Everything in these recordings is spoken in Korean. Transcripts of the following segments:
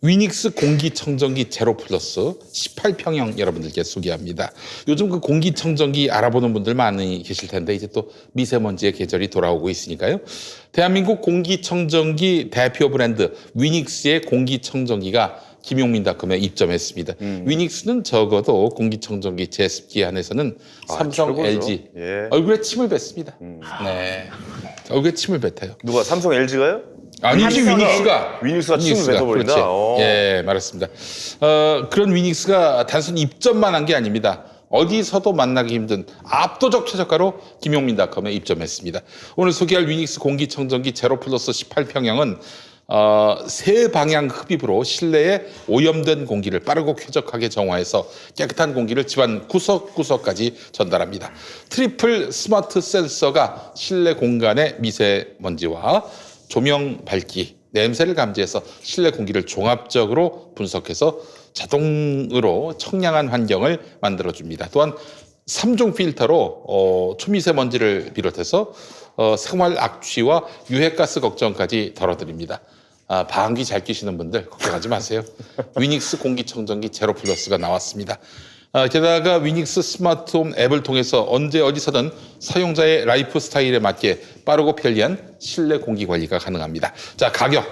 위닉스 공기청정기 제로 플러스 18평형 여러분들께 소개합니다. 요즘 그 공기청정기 알아보는 분들 많이 계실 텐데 이제 또 미세먼지의 계절이 돌아오고 있으니까요. 대한민국 공기청정기 대표 브랜드 위닉스의 공기청정기가 김용민닷컴에 입점했습니다. 위닉스는 적어도 공기청정기 제습기 안에서는 삼성, 최고죠. LG 예. 얼굴에 침을 뱉습니다. 네, 얼굴에 침을 뱉어요. 누가 삼성 LG가요? 아니지, 위닉스가. 위닉스가 침을 뱉어버린다. 그렇지. 오. 예, 말했습니다. 그런 위닉스가 단순 입점만 한 게 아닙니다. 어디서도 만나기 힘든 압도적 최저가로 김용민닷컴에 입점했습니다. 오늘 소개할 위닉스 공기청정기 제로 플러스 18평형은 세 방향 흡입으로 실내에 오염된 공기를 빠르고 쾌적하게 정화해서 깨끗한 공기를 집안 구석구석까지 전달합니다. 트리플 스마트 센서가 실내 공간의 미세먼지와 조명 밝기, 냄새를 감지해서 실내 공기를 종합적으로 분석해서 자동으로 청량한 환경을 만들어줍니다. 또한 3종 필터로 초미세먼지를 비롯해서 생활 악취와 유해가스 걱정까지 덜어드립니다. 방귀 잘 뀌시는 분들 걱정하지 마세요. 위닉스 공기청정기 제로 플러스가 나왔습니다. 게다가 위닉스 스마트홈 앱을 통해서 언제 어디서든 사용자의 라이프 스타일에 맞게 빠르고 편리한 실내 공기 관리가 가능합니다. 자, 가격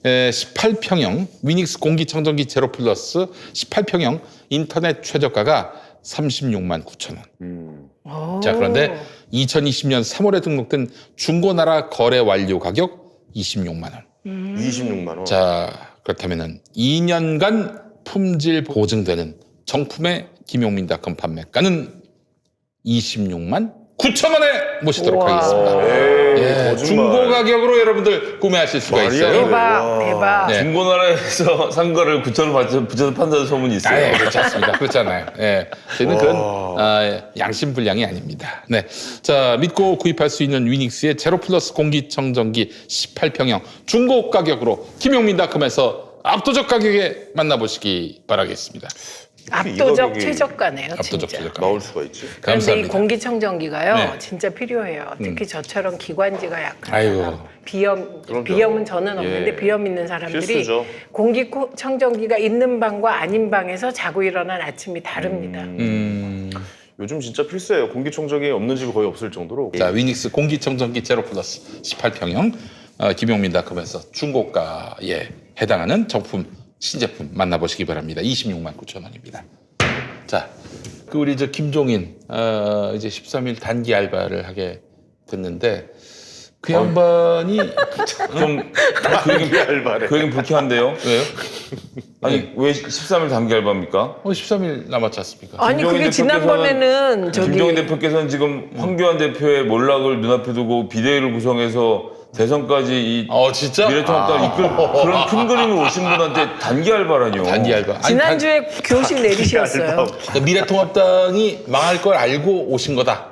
18평형 위닉스 공기청정기 제로 플러스 18평형 인터넷 최저가가 36만 9천 원. 자, 그런데 2020년 3월에 등록된 중고나라 거래 완료 가격 26만 원. 26만 원. 자, 그렇다면은 2년간 품질 보증되는 정품의 김용민닷컴 판매가는 26만 9천 원에 모시도록 우와. 하겠습니다. 예, 중고 가격으로 여러분들 구매하실 수가 말이 있어요. 안 돼. 대박, 와. 대박. 네. 중고나라에서 산 거를 9,000원 붙여서 판다는 소문이 있어요. 아, 예, 그렇지 않습니다. 그렇잖아요. 예. 저희는 그런 양심불량이 아닙니다. 네. 자, 믿고 구입할 수 있는 위닉스의 제로 플러스 공기청정기 18평형 중고 가격으로 김용민닷컴에서 압도적 가격에 만나보시기 바라겠습니다. 압도적 가격이 최저가네요, 압도적 진짜. 최저가. 나올 수가 있지. 그런데 이 감사합니다. 공기청정기가요, 네. 진짜 필요해요. 특히 저처럼 기관지가 약한 아이고. 사람, 비염, 그럼요. 비염은 저는 없는데 예. 비염 있는 사람들이 필수죠. 공기청정기가 있는 방과 아닌 방에서 자고 일어난 아침이 다릅니다. 요즘 진짜 필수예요. 공기청정기 없는 집이 거의 없을 정도로. 자, 위닉스 공기청정기 제로 플러스 18평형 김용민닷컴에서 중고가에 해당하는 정품 신제품 만나보시기 바랍니다. 26만 9천 원입니다. 자, 그 우리 저 김종인 이제 13일 단기 알바를 하게 됐는데 그 양반이 좀 알바래. 그 얘기 불쾌한데요. 왜요? 아니 왜 13일 단기 알바입니까? 13일 남았지 않습니까? 아니, 그게 김종인 지난번에는 저기 김종인 대표께서는 지금 황교안 대표의 몰락을 눈앞에 두고 비대위를 구성해서 대선까지 이 진짜? 미래통합당을 이끌 그런 큰 그림을 오신 분한테 단기 알바라뇨. 단기 알바. 아니, 지난주에 교식 내리셨어요. 미래통합당이 망할 걸 알고 오신 거다.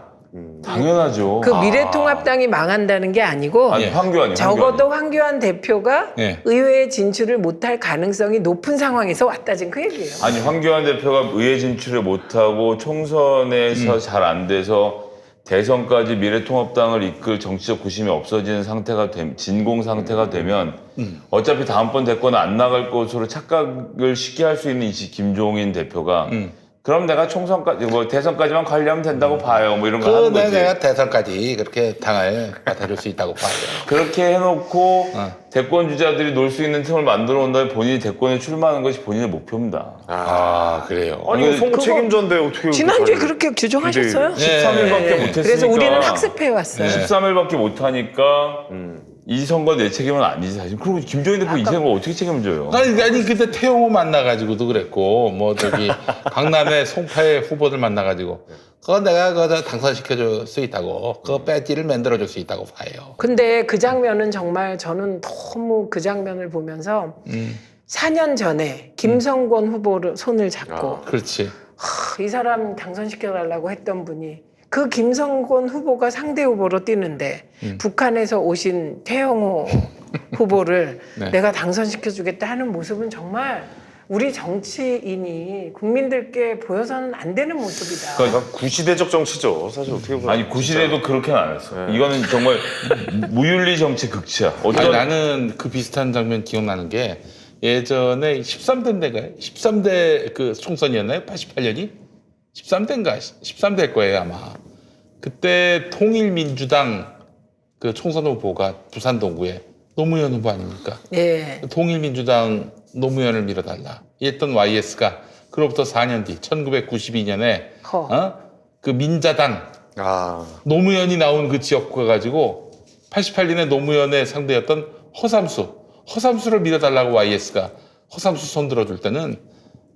당연하죠. 그 미래통합당이 망한다는 게 아니고 아니 황교안이 적어도 황교안 대표가 예. 의회에 진출을 못할 가능성이 높은 상황에서 왔다 지금 그 얘기예요. 아니 황교안 대표가 의회 진출을 못하고 총선에서 잘 안 돼서 대선까지 미래통합당을 이끌 정치적 구심이 없어지는 상태가 진공 상태가 되면 어차피 다음번 대권은 안 나갈 것으로 착각을 쉽게 할 수 있는 이 김종인 대표가 그럼 내가 총선까지 대선까지만 관리하면 된다고 봐요. 뭐 이런 거 하는 거지. 내가 대선까지 그렇게 당을 다룰 수 있다고 봐요. 그렇게 해놓고 대권 주자들이 놀 수 있는 틈을 만들어 온 다음에 본인이 대권에 출마하는 것이 본인의 목표입니다. 그래요. 아니, 송 책임자인데 어떻게 지난주에 그렇게 그렇게 규정하셨어요? 네. 13일밖에 못했으니까. 그래서 우리는 학습해 왔어요. 13일밖에 못하니까 이 선거 내 책임은 아니지 사실. 그리고 김종인 대표 이 선거 어떻게 책임져요? 아니 그때 태용호 만나가지고도 그랬고 뭐 저기 강남의 송파의 후보들 만나가지고 그거 내가 그거 당선시켜줄 수 있다고 그거 배지를 만들어줄 수 있다고 봐요. 근데 그 장면은 정말 저는 너무 그 장면을 보면서 4년 전에 김성권 후보를 손을 잡고 그렇지. 이 사람 당선시켜달라고 했던 분이 그 김성권 후보가 상대 후보로 뛰는데 북한에서 오신 태영호 후보를 네. 내가 당선시켜주겠다 하는 모습은 정말 우리 정치인이 국민들께 보여서는 안 되는 모습이다. 그러니까 구시대적 정치죠. 사실 어떻게 보면. 아니 구시대도 그렇게는 안 했어. 이거는 정말 무윤리 정치 극치야. 아니, 나는 그 비슷한 장면 기억나는 게 예전에 13대인가요? 13대 그 총선이었나요? 88년이? 13대인가? 13대일 거예요 아마. 그때 통일민주당 그 총선 후보가 부산 동구에 노무현 후보 아닙니까? 예. 통일민주당 노무현을 밀어달라. 이랬던 YS가 그로부터 4년 뒤 1992년에 그 민자당 아, 노무현이 나온 그 지역구 가지고 88년에 노무현의 상대였던 허삼수를 밀어달라고 YS가 허삼수 손들어줄 때는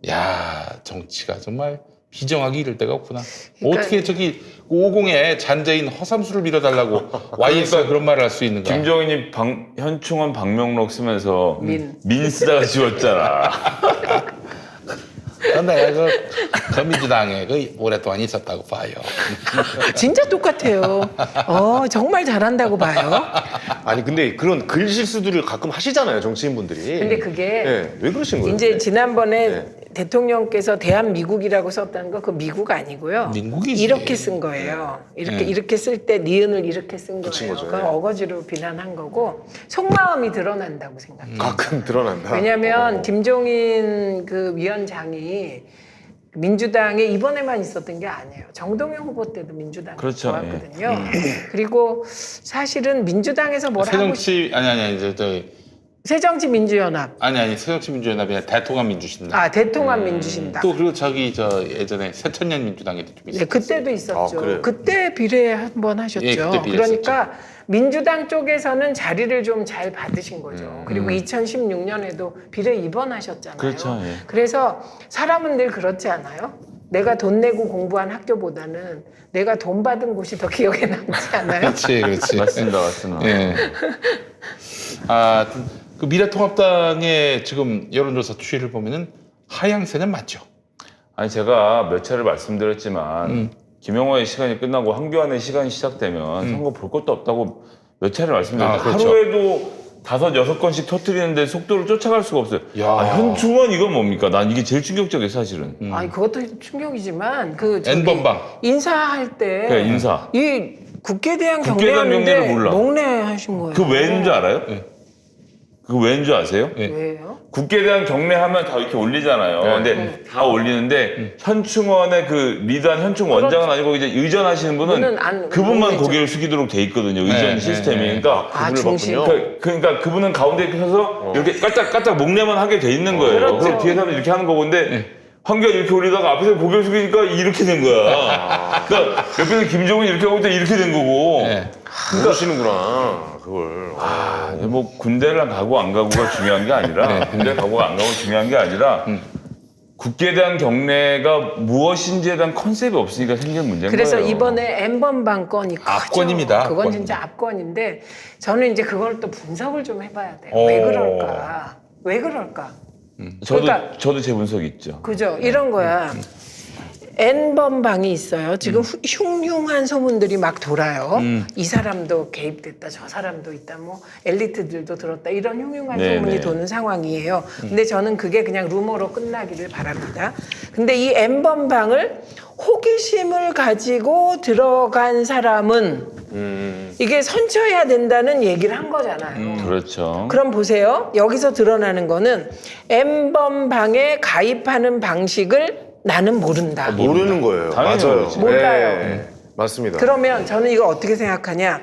야 정치가 정말 비정하기 이를 데가 없구나. 그러니까 어떻게 저기 50의 잔재인 허삼수를 밀어달라고 YS가 그런 말을 할 수 있는가. 김정은이 현충원 방명록 쓰면서 민 쓰다가 지웠잖아. 근데 그 민주당에 그 오랫동안 있었다고 봐요. 진짜 똑같아요. 정말 잘한다고 봐요. 아니 근데 그런 글 실수들을 가끔 하시잖아요 정치인분들이. 근데 그게 네, 왜 그러신 거예요? 이제 지난번에 네. 대통령께서 대한미국이라고 썼다는 거 그 미국 아니고요. 민국이지. 이렇게 쓴 거예요. 이렇게 쓸 때 니은을 이렇게 쓴 붙인 거예요. 거죠. 그건 어거지로 비난한 거고 속마음이 드러난다고 생각해요. 가끔 드러난다. 왜냐하면 김종인 그 위원장이 민주당에 이번에만 있었던 게 아니에요. 정동영 후보 때도 민주당 그렇죠. 좋았거든요. 그리고 사실은 민주당에서 뭘 하고 새정치 아니 새정치민주연합, 새정치민주연합이 아니라 대통합민주신당. 대통합민주신당. 또 그리고 저기 예전에 새천년 민주당에도 좀 네, 있었어요. 그때도 있었죠. 그래요? 그때 비례 한번 하셨죠. 예, 그때 비례했었죠. 그러니까 민주당 쪽에서는 자리를 좀 잘 받으신 거죠. 그리고 2016년에도 비례 입원하셨잖아요. 그렇죠, 예. 그래서 사람은 늘 그렇지 않아요? 내가 돈 내고 공부한 학교보다는 내가 돈 받은 곳이 더 기억에 남지 않아요? 그렇지. 맞습니다. 예. 그 미래통합당의 지금 여론조사 추이를 보면은 하향세는 맞죠. 아니 제가 몇 차례 말씀드렸지만 김영호의 시간이 끝나고 황교안의 시간이 시작되면 선거 볼 것도 없다고 몇 차례 말씀드렸는데 그렇죠. 하루에도 5-6건씩 터뜨리는데 속도를 쫓아갈 수가 없어요. 야. 현충원 이건 뭡니까? 난 이게 제일 충격적이에요 사실은. 아니 그것도 충격이지만 N번방. 인사할 때 그래, 인사. 이 국회대항 국회대항 경례하는데 경례를 몰라. 목례하신 거예요. 그 왜인 줄 알아요? 네. 그거 왜인 줄 아세요? 네. 왜요? 국회에 대한 경례하면 다 이렇게 올리잖아요. 근데 다 올리는데 현충원의 그 리더한 현충 원장은 아니고 이제 의전하시는 분은 그분은 안 그분만 올리죠. 고개를 숙이도록 돼 있거든요. 의전 네, 시스템이. 네, 네. 그러니까 중심. 그러니까 그분은 가운데 펴서 이렇게 깔짝깔짝 목례만 하게 돼 있는 거예요. 그렇죠. 그럼 뒤에 사람이 이렇게 하는 거고 근데 황교안 이렇게 올리다가 앞에서 고개를 숙이니까 이렇게 된 거야. 그러니까 옆에서 김정은이 이렇게 하고 있다 이렇게 된 거고. 네. 모르시는구나 그걸. 뭐 군대를 가고 안 가고가 중요한 게 아니라 군대 가고 안 가고 중요한 게 아니라 국회에 대한 경례가 무엇인지에 대한 컨셉이 없으니까 생긴 문제인 그래서 거예요. 이번에 N번방 건이 크죠. 압권입니다, 그건 압권. 진짜 압권인데 저는 이제 그걸 또 분석을 좀 해봐야 돼요. 오. 왜 그럴까? 왜 그럴까? 그러니까- 저도 제 분석이 있죠. 그죠? 이런 거야. N번방이 있어요. 지금 흉흉한 소문들이 막 돌아요. 이 사람도 개입됐다, 저 사람도 있다, 뭐 엘리트들도 들었다 이런 흉흉한 네, 소문이 네. 도는 상황이에요. 근데 저는 그게 그냥 루머로 끝나기를 바랍니다. 근데 이 N번방을 호기심을 가지고 들어간 사람은 이게 선처해야 된다는 얘기를 한 거잖아요. 그렇죠. 그럼 보세요. 여기서 드러나는 거는 N번방에 가입하는 방식을 나는 모른다. 모르는 거예요. 당연히 맞아요. 모르지. 몰라요. 네, 맞습니다. 그러면 저는 이거 어떻게 생각하냐.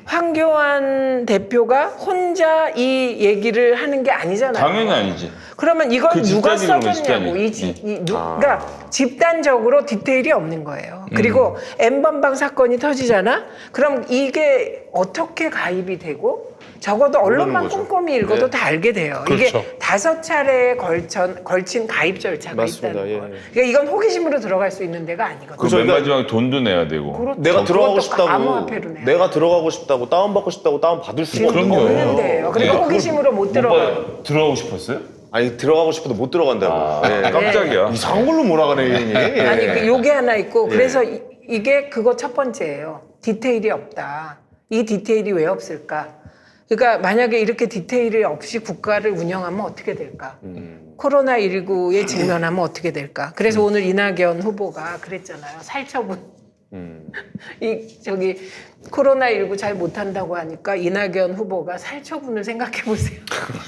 황교안 대표가 혼자 이 얘기를 하는 게 아니잖아요. 당연히 아니지. 그러면 이걸 그 누가 집단적으로 써줬냐고. 집단이. 그러니까 집단적으로 디테일이 없는 거예요. 그리고 N번방 사건이 터지잖아. 그럼 이게 어떻게 가입이 되고 적어도 언론만 거죠. 꼼꼼히 읽어도 네. 다 알게 돼요. 그렇죠. 이게 5차례에 걸친 가입 절차가 맞습니다. 있다는 예. 거예요. 그러니까 이건 호기심으로 들어갈 수 있는 데가 아니거든요. 그 맨 마지막에 돈도 내야 되고. 그렇죠. 내가 들어가고 그것도 싶다고 암호화폐로 내요. 내가 들어가고 싶다고 다운 받고 싶다고 다운 받을 수가 없는 그럼요. 거예요. 없는데요. 그리고 네. 호기심으로 못 들어가. 들어가고 싶었어요? 아니 들어가고 싶어도 못 들어간다고. 예. 깜짝이야. 이상한 걸로 몰아가네 이 형이. 예. 아니 그 요게 하나 있고 그래서 이게 그거 첫 번째예요. 디테일이 없다. 이 디테일이 왜 없을까? 그러니까 만약에 이렇게 디테일이 없이 국가를 운영하면 어떻게 될까? 코로나19에 직면하면 어떻게 될까? 그래서 오늘 이낙연 후보가 그랬잖아요. 살처분 저기 코로나19 잘 못한다고 하니까 이낙연 후보가 살처분을 생각해 보세요.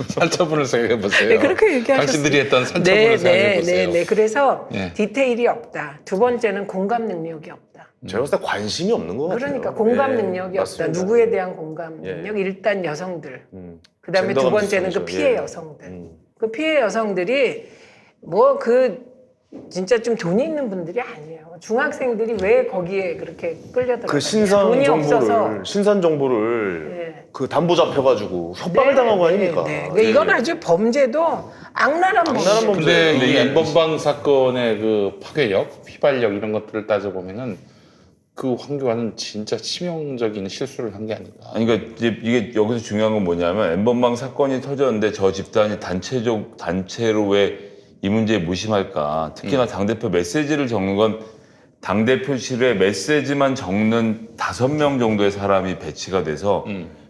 살처분을 생각해 보세요. 네, 그렇게 얘기하셨어요. 당신들이 했던 살처분을 생각해 보세요. 네. 그래서 네. 디테일이 없다. 두 번째는 공감 능력이 없다. 제가 봤을 때 관심이 없는 것 같아요. 그러니까 공감 예, 능력이 없다. 맞습니다. 누구에 대한 공감 예. 능력? 일단 여성들. 그다음에 젠더감 두 번째는 그 비슷하죠. 피해 예. 여성들. 그 피해 여성들이 뭐 진짜 좀 돈이 있는 분들이 아니에요. 중학생들이 왜 거기에 그렇게 끌려들어가냐. 그 신상 돈이 정보를 없어서. 신산 정보를 네. 그 담보 잡혀가지고 협박을 당한 거 아닙니까? 네. 그러니까 이건 아주 범죄도 악랄한 악랄한 범죄. 근데 근데 이 이게- 엠번방 사건의 그 파괴력, 휘발력 이런 것들을 따져보면은 그 황교안은 진짜 치명적인 실수를 한 게 아닌가. 아니, 그러니까 이게 여기서 중요한 건 뭐냐면 엠번방 사건이 터졌는데 저 집단이 단체로 왜 이 문제에 무심할까? 특히나 당대표 메시지를 적는 건 당대표실에 메시지만 적는 5명 정도의 사람이 배치가 돼서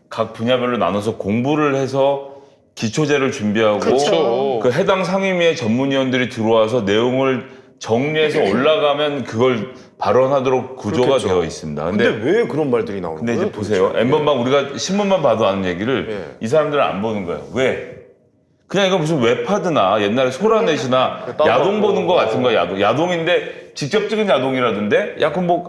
각 분야별로 나눠서 공부를 해서 기초제를 준비하고 그렇죠. 그 해당 상임위의 전문위원들이 들어와서 내용을 정리해서 올라가면 그걸 발언하도록 구조가 그렇겠죠. 되어 있습니다. 근데 왜 그런 말들이 나오는 근데 거예요? 이제 보세요. 엠번방 우리가 신문만 봐도 아는 얘기를 예. 이 사람들은 안 보는 거예요. 왜? 그냥 이거 무슨 웹하드나 옛날에 소라넷이나 따로 야동 하고. 보는 거 같은 거야. 야동인데 직접적인 야동이라던데 약간 뭐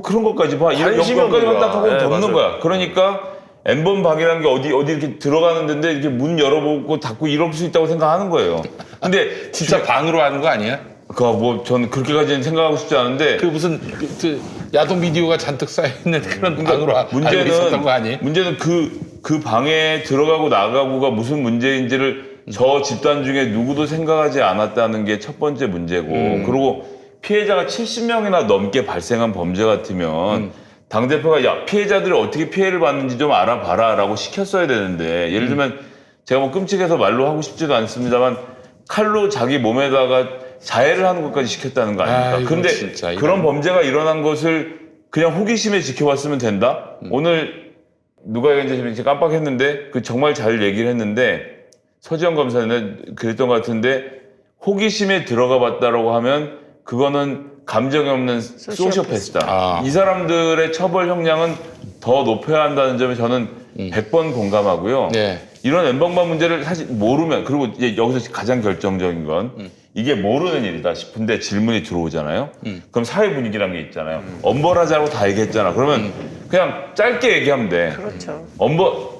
그런 것까지 봐. 이런 관심이 것까지만 없는 딱 하고 거야. 네, 덮는 맞아요. 거야. 그러니까 엠번방이라는 게 어디 이렇게 들어가는 데인데 이렇게 문 열어보고 닫고 이럴 수 있다고 생각하는 거예요. 근데 진짜 방으로 하는 거 아니야? 저는 그렇게까지는 생각하고 싶지 않은데 그 무슨 그 야동 비디오가 잔뜩 쌓여있는 그런 방으로 알고 있었던 거 아니에요? 문제는 그 방에 들어가고 나가고가 무슨 문제인지를 저 집단 중에 누구도 생각하지 않았다는 게 첫 번째 문제고, 그리고 피해자가 70명이나 넘게 발생한 범죄 같으면 당대표가 야, 피해자들이 어떻게 피해를 받는지 좀 알아봐라 라고 시켰어야 되는데, 예를 들면 제가 뭐 끔찍해서 말로 하고 싶지도 않습니다만 칼로 자기 몸에다가 자해를 하는 것까지 시켰다는 거 아닙니까? 아이고, 근데 진짜, 이건. 그런 범죄가 일어난 것을 그냥 호기심에 지켜봤으면 된다? 오늘 누가 이제 깜빡했는데 그 정말 잘 얘기를 했는데 서지영 검사는 그랬던 것 같은데 호기심에 들어가 봤다라고 하면 그거는 감정이 없는 소시오패스다. 아. 이 사람들의 처벌 형량은 더 높여야 한다는 점에 저는 100번 공감하고요. 네. 이런 엠번방 문제를 사실 모르면, 그리고 이제 여기서 가장 결정적인 건 이게 모르는 일이다 싶은데 질문이 들어오잖아요. 그럼 사회 분위기라는 게 있잖아요. 엄벌하자고 다 얘기했잖아. 그러면 그냥 짧게 얘기하면 돼. 그렇죠.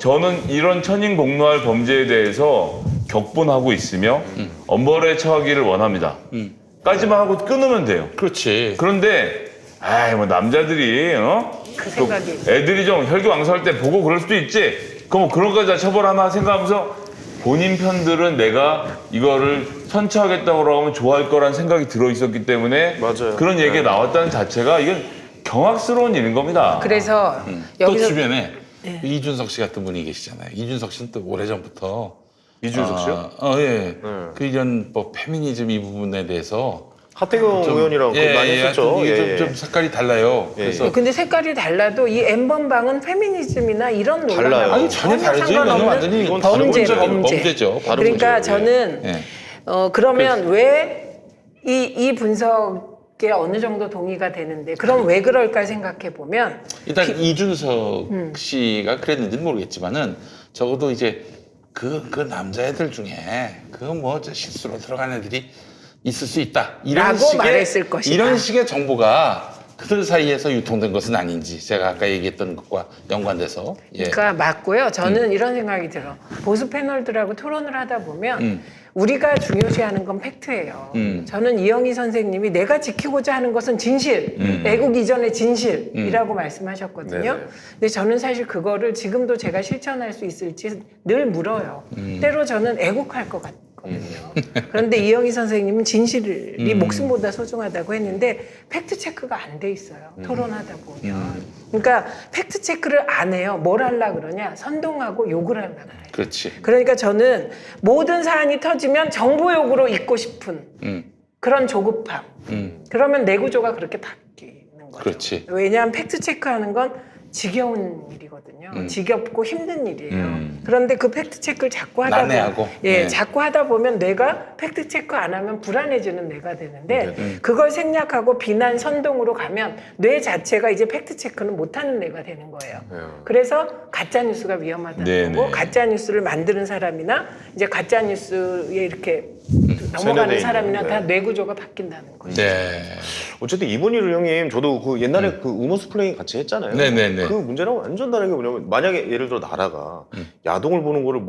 저는 이런 천인공노할 범죄에 대해서 격분하고 있으며 엄벌에 처하기를 원합니다. 까지만 하고 끊으면 돼요. 그렇지. 그런데 뭐 남자들이 그 또 생각이. 애들이 좀 혈기왕성할 때 보고 그럴 수도 있지. 그럼 뭐 그런 거다 처벌하나 생각하면서 본인 편들은 내가 이거를 선처하겠다고 하면 좋아할 거란 생각이 들어 있었기 때문에 맞아요. 그런 얘기가 나왔다는 자체가 이건 경악스러운 일인 겁니다. 그래서 또 여기서 주변에 이준석 씨 같은 분이 계시잖아요. 이준석 씨는 또 오래전부터 이준석 씨요? 예. 그 이런 뭐 페미니즘 이 부분에 대해서 하태경 의원이랑 그 많이 했었죠. 하여튼 이게 좀 색깔이 달라요. 그래서 근데 색깔이 달라도 이 엠번방은 페미니즘이나 이런 달라요. 논란하고 아니 전혀 다르지. 이거는 상관없는 완전히 이건 범죄죠. 다른 그러니까 문제예요. 저는 예. 그러면 왜 이 분석에 어느 정도 동의가 되는데 그럼 왜 그럴까 생각해 보면 일단 이준석 씨가 그랬는지는 모르겠지만은 적어도 이제 그 남자애들 중에 그 뭐 실수로 들어간 애들이 있을 수 있다. 라고 말했을 것이다. 이런 식의 정보가 그들 사이에서 유통된 것은 아닌지 제가 아까 얘기했던 것과 연관돼서 예. 그러니까 맞고요. 저는 이런 생각이 들어. 보수 패널들하고 토론을 하다 보면 우리가 중요시하는 건 팩트예요. 저는 이영희 선생님이 내가 지키고자 하는 것은 진실, 애국 이전의 진실이라고 말씀하셨거든요. 네네. 근데 저는 사실 그거를 지금도 제가 실천할 수 있을지 늘 물어요. 때로 저는 애국할 것 같거든요. 그런데 이영희 선생님은 진실이 목숨보다 소중하다고 했는데 팩트 체크가 안 돼 있어요. 토론하다 보면. 그러니까 팩트 체크를 안 해요. 뭘 하려 그러냐? 선동하고 욕을 하려 그래요. 그렇지. 그러니까 저는 모든 사안이 터지면 정보욕으로 잊고 싶은 그런 조급함. 그러면 내 구조가 그렇게 바뀌는 거죠. 그렇지. 왜냐하면 팩트 체크하는 건 지겨운 일이거든요. 지겹고 힘든 일이에요. 음. 그런데 그 팩트 체크를 자꾸 하다 난해하고. 예, 네. 자꾸 하다 보면 뇌가 팩트 체크 안 하면 불안해지는 뇌가 되는데 네. 그걸 생략하고 비난 선동으로 가면 뇌 자체가 이제 팩트 체크는 못하는 뇌가 되는 거예요. 네. 그래서 가짜 뉴스가 위험하다는 네, 거고 네. 가짜 뉴스를 만드는 사람이나 이제 가짜 뉴스에 이렇게 넘어가는 세뇌돼 사람이나 있는, 다 네. 뇌 구조가 바뀐다는 거예요. 네. 어쨌든 이번 일을 형님 저도 그 옛날에 그 우먼스 플레이 같이 했잖아요. 네네네. 그 문제랑 완전 다른 게 뭐냐면 만약에 예를 들어 나라가 야동을 보는 거를